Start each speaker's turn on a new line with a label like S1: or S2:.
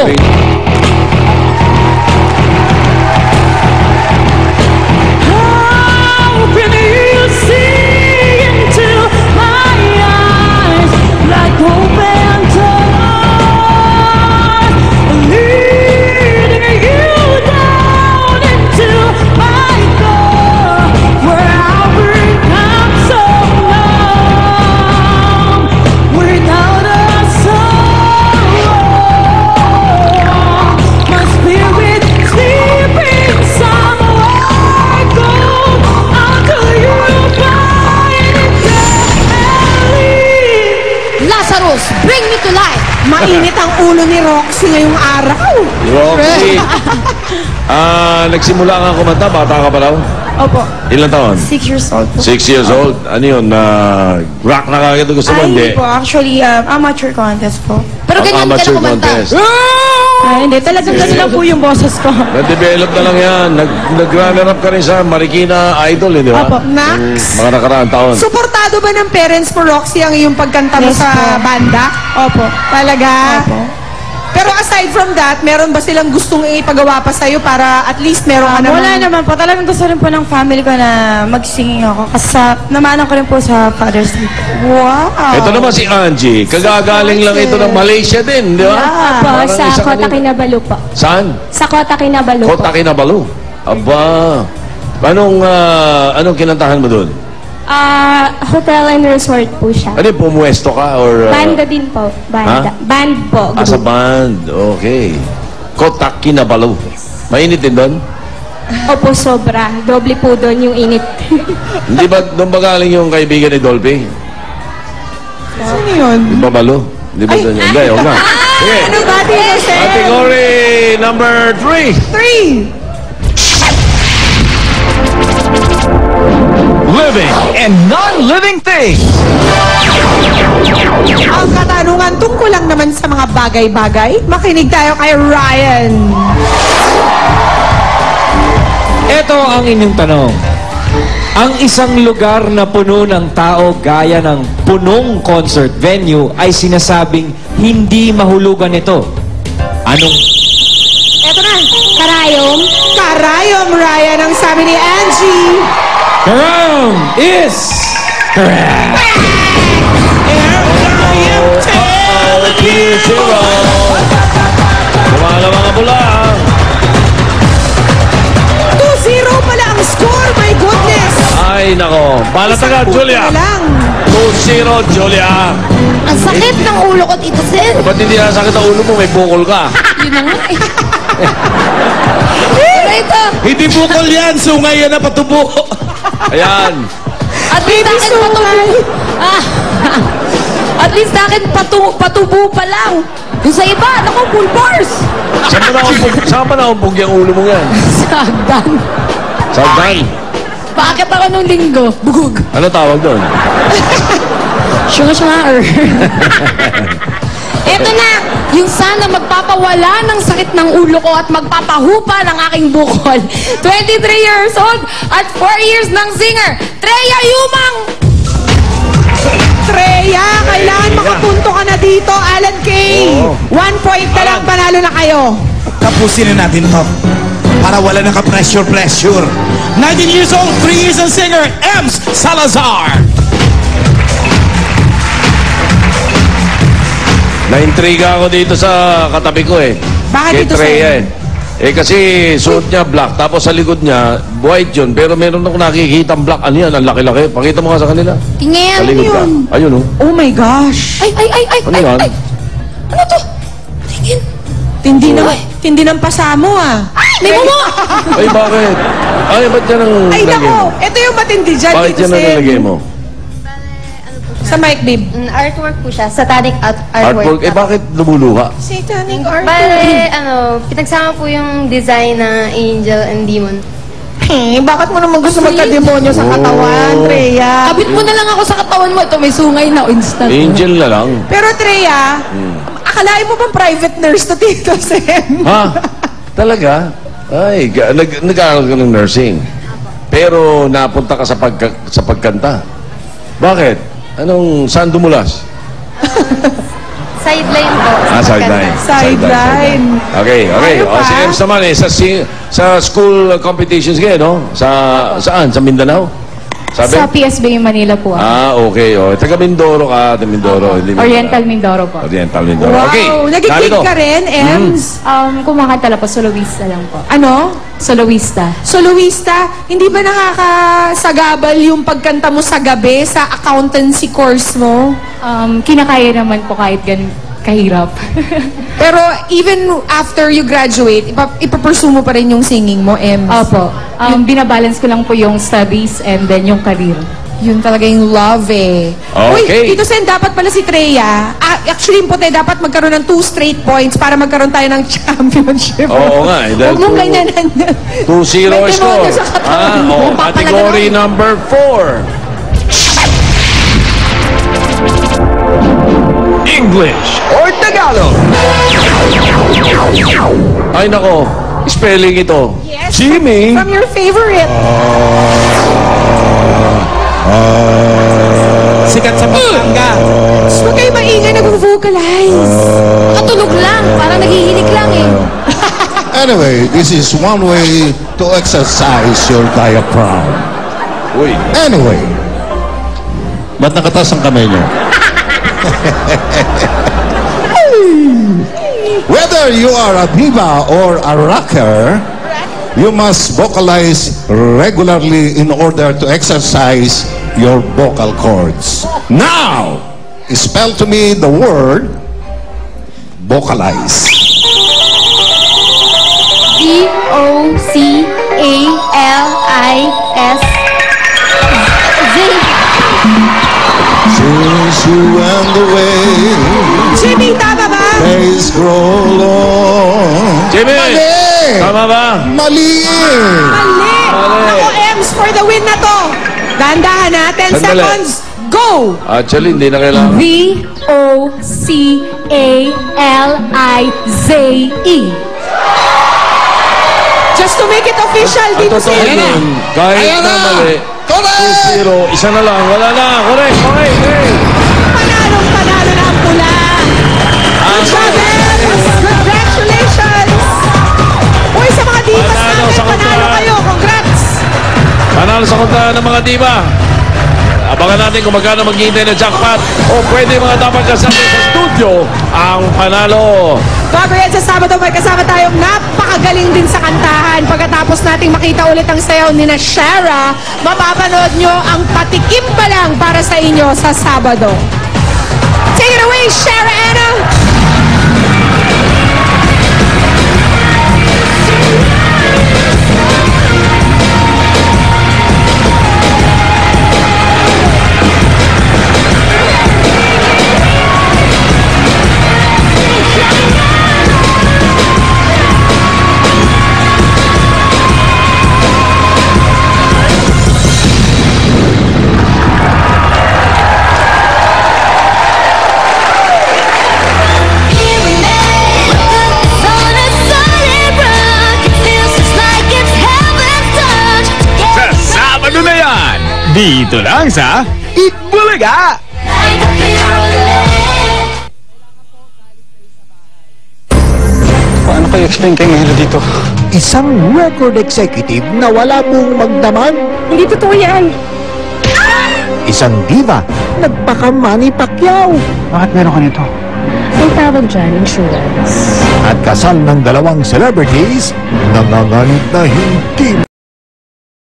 S1: Go!
S2: Bring me to life!
S3: Mainit ang ulo ni Roxy ngayong araw.
S4: Roxy, nagsimula nga kumanta, bata ka pa daw?
S2: Opo.
S4: Ilang taon?
S2: 6 years old po.
S4: 6 years old? Ano yun? Rock na kagad gusto mo? Hindi
S2: po. Actually, amateur contest po. Pero ganyan ka na kumanta. Hindi. Talagang ganun lang po yung boses ko.
S4: Na-develop na lang yan. Nag-runner-up ka rin sa Marikina Idol, di ba?
S2: Opo.
S3: Max,
S4: Mga nakaraang taon.
S3: suportado ba ng parents mo, Roxy, ang iyong pagkanta mo
S2: Yes
S3: sa
S2: po.
S3: banda?
S2: Opo.
S3: Talaga?
S2: Opo.
S3: Pero aside from that, meron ba silang gustong ipagawa pa sa'yo para at least meron ka naman?
S2: Wala naman po. Talagang gusto rin po ng family ko na mag-singing ako. Kasi namanan ko rin po sa Father's Day.
S3: Wow!
S4: Ito naman si Angie. Kagagaling lang ito ng Malaysia din, di ba?
S5: Po,
S4: Parang
S5: sa
S4: isa
S5: Kota
S4: kanina.
S5: Kinabalu po.
S4: Saan?
S5: Sa Kota Kinabalu po.
S4: Kota Kinabalu. Aba. Anong kinantahan mo doon?
S5: Hotel and resort po siya.
S4: Ano yung pumuesto ka? Or,
S5: Banda din po. Banda.
S4: Ha?
S5: Band po.
S4: As a
S5: Group.
S4: band. Okay. Kota Kinabalu. Mainit din doon?
S5: Opo, sobra. Doble po doon yung init.
S4: Hindi ba doon ba galing yung kaibigan ni Dolphy?
S3: Sino yun?
S4: Yung Babalo? Hindi ba doon yun? Hindi, huwag na. Sige.
S3: Ano ba, Tito Sen?
S4: Category number 3.
S3: 3.
S1: Living and non-living things.
S3: Ang katanungan tungkol lang naman sa mga bagay-bagay. Makinig tayo kay Ryan.
S6: Ito ang inyong tanong. Ang isang lugar na puno ng tao gaya ng punong concert venue ay sinasabing hindi mahulugan ito. Anong?
S3: Eto na.
S5: Karayom.
S3: Karayom, Ryan, ang sabi ni Angie.
S6: Karam is correct.
S4: Kumala mga bula.
S3: 2-0 pala ang score. My goodness.
S4: Ay, nako. Balat agad,
S3: Punto
S4: Julia.
S3: na lang.
S4: 2-0, Julia.
S2: Ang sakit ng ulo ko, Tito Sen.
S4: Ba't hindi nasakit ang ulo mo? May bukol ka.
S2: Yun na nga eh. Pero ito,
S7: Hindi bukol yan, sungay yan na patubo.
S4: Ayan.
S2: at least akin patubo. At least akin patubo pa lang. Yung sa iba, naku, full bars.
S4: Saan pa naumpog yung ulo mo yan?
S2: Sagdan.
S4: Sagdan.
S2: Bakit ako nung linggo? Bugog.
S4: Ano tawag doon?
S2: Syunga-syunga. Eto na, yung sana magpapawala ng sakit ng ulo ko at magpapahupa ng aking bukol. 23 years old at 4 years ng singer, Treya Yumang!
S3: Treya, kailangan makapunto ka na dito. Alan Kay.
S4: Oo.
S3: 1 point na lang, panalo na kayo.
S7: Tapusin na natin to. Para wala na ka-pressure. 19 years old, 3 years ang singer, Ems Salazar.
S4: Naintriga ako dito sa katabi ko eh.
S3: Bakit
S4: Kay
S3: dito sa
S4: Treya eh. Eh kasi suot niya black, tapos sa likod niya, white yun. Pero meron akong nakikita black. Ano yan? Ang laki-laki. Pakita mo nga sa kanila.
S2: Tingin.
S4: Sa likod ka. Ayun oh.
S3: Oh my gosh.
S2: Ay!
S4: Ano yan?
S2: Ano to? Tingin.
S3: Tindi ng pasamo ah.
S2: Ay! May mumo!
S4: Ay bakit? Ay ba't yan ang
S3: Ay
S4: nilagay
S3: nako,
S4: mo?
S3: ito yung matindi dyan.
S4: Bakit
S3: Tito
S4: yan ang
S3: Sen.
S4: nilagay mo?
S3: Sa mic, babe.
S5: Artwork po siya. Satanic artwork.
S4: Artwork. Eh bakit lumuluha?
S3: Satanic art.
S5: Bale, pinagsama po yung design na angel and demon.
S3: Bakit mo naman gusto magka-demonyo sa katawan,
S4: Oh.
S3: Treya?
S2: Kabit mo na lang ako sa katawan mo. Ito, may sungay na instant.
S4: Angel na lang.
S3: Pero Treya, akalain mo bang private nurse to Tito Sen?
S4: Ha? Talaga? Ay, nag-aaral ka ng nursing. Pero napunta ka sa pagkanta. Bakit? Saan dumulas?
S5: Sa Sideline po.
S4: Sideline.
S3: Sideline.
S4: Okay.
S3: Ano
S4: O,
S3: pa?
S4: si Ems naman sa school competitions kayo, no? Saan? Sa Mindanao? Sabi?
S2: Sa PSB Manila po.
S4: Okay. O, taga Mindoro ka. Taga Mindoro. Hindi
S2: Oriental Mindoro po.
S4: Oriental Mindoro.
S3: Wow,
S4: Okay.
S3: nagigig
S4: narito.
S3: ka rin, Ems?
S2: Kumakanta lang po, soloista lang po.
S3: Ano?
S2: Soloista.
S3: Soloista, hindi ba nakakasagabal yung pagkanta mo sa gabi sa accountancy course mo?
S2: Kinakaya naman po kahit kahirap.
S3: Pero even after you graduate, ipapursue mo pa rin yung singing mo, Ems?
S2: Opo. Binabalance ko lang po yung studies and then yung career.
S3: Yun talaga yung love eh.
S4: Okay.
S3: Uy, Tito Sen, dapat pala si Treya, actually, Impote, dapat magkaroon ng 2 straight points para magkaroon tayo ng championship.
S4: Oo nga, eh, dahil
S3: Huwag mong
S4: two-
S3: ganyan.
S4: 2-0
S3: May
S4: score.
S3: demonyo sa katawan mo.
S4: Category number 4.
S1: English or Tagalog.
S4: Ay nako, spelling ito.
S3: Yes,
S4: Jimmy.
S3: From your favorite.
S7: Sikat sa Pampanga.
S3: Huwag kayo maingay, nag-vocalize.
S2: Katulog lang, parang nagihinig lang eh.
S8: Anyway, this is one way to exercise your diaphragm.
S4: Uy,
S8: Anyway, ba't nakatas ang kamay niyo? Whether you are a diva or a rocker, you must vocalize regularly in order to exercise your vocal cords. Now, spell to me the word vocalize.
S5: VOCALIS.
S8: Since you went away,
S3: Jimmy, tama ba?
S8: days grow long.
S4: Jimmy!
S8: Mali!
S4: Tama ba?
S8: Mali!
S3: Mali. Ako, Ems, for the win na to. Dahan-dahan ha. 10
S4: Sandali.
S3: seconds. Go!
S4: Actually, hindi na kailangan.
S2: VOCALIZE.
S3: Just to make it official,
S4: Ang
S3: Tito
S4: totoo
S3: Sen.
S4: nun, kahit
S8: Ayan
S4: na
S8: na!
S4: mali,
S8: Correct!
S4: 2-0, isa na lang, wala na. Correct.
S3: Panalo na ang pula. Good job, Ems. Congratulations. Uy, sa mga divas
S4: Panalo
S3: natin,
S4: sa
S3: panalo
S4: kontra.
S3: kayo. Congrats.
S4: Panalo sa konta ng mga diba. Abangan natin kung magkano maghihintay na jackpot o pwede mga dapat kasama sa studio ang panalo.
S3: Bago yan sa Sabado, may kasama tayong napakagaling din sa kantahan. Pagkatapos nating makita ulit ang sayaw ni na Shara, mapapanood nyo ang patikim pa lang para sa inyo sa Sabado. Take it away, Shara Anna!
S1: Sa Sabado na yan, dito lang sa Itbulaga.
S9: Paano kayo explain kay Melo dito?
S10: Isang record executive na wala pong magdamag.
S3: Hindi totoo yan.
S10: Isang diva, nagpaka-Manny Pacquiao.
S9: Bakit meron ka nito?
S5: May tawag dyan, insurance.
S10: At kasal ng 2 celebrities, nanganganib na hindi